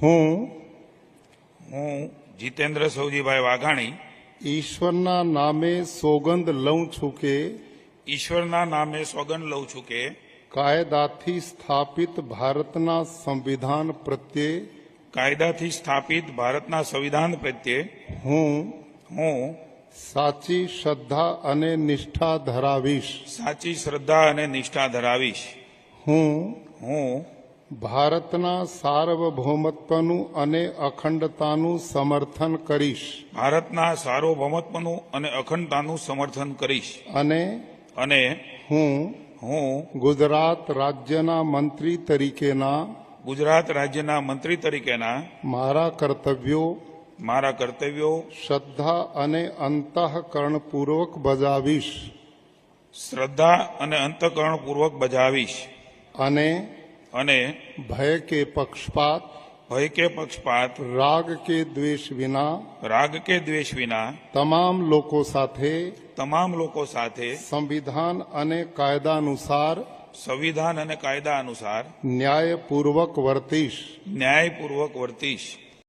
હું જીતેન્દ્ર સૌજીભાઈ વાઘાણી ઈશ્વરના નામે સોગંદ લઉં છું કે ઈશ્વરના નામે સોગંદ લઉં છું કે કાયદાથી સ્થાપિત ભારતના સંવિધાન પ્રત્યે કાયદાથી સ્થાપિત ભારતના સંવિધાન પ્રત્યે હું હું સાચી શ્રદ્ધા અને નિષ્ઠા ધરાવીશ. સાચી શ્રદ્ધા અને નિષ્ઠા ધરાવીશ. હું હું ભારતના સાર્વભૌમત્વનું અને અખંડતાનું સમર્થન કરીશ ભારતના સાર્વભૌમત્વનું અને અખંડતાનું સમર્થન કરીશ. અને હું હું ગુજરાત રાજ્યના મંત્રી તરીકેના ગુજરાત રાજ્યના મંત્રી તરીકેના મારા કર્તવ્યો શ્રદ્ધા અને અંતઃકરણપૂર્વક બજાવીશ. શ્રદ્ધા અને અંતઃકરણપૂર્વક બજાવીશ. અને ભય કે પક્ષપાત રાગ કે દ્વેષ વિના તમામ લોકો સાથે સંવિધાન અને કાયદા અનુસાર ન્યાયપૂર્વક વર્તીશ.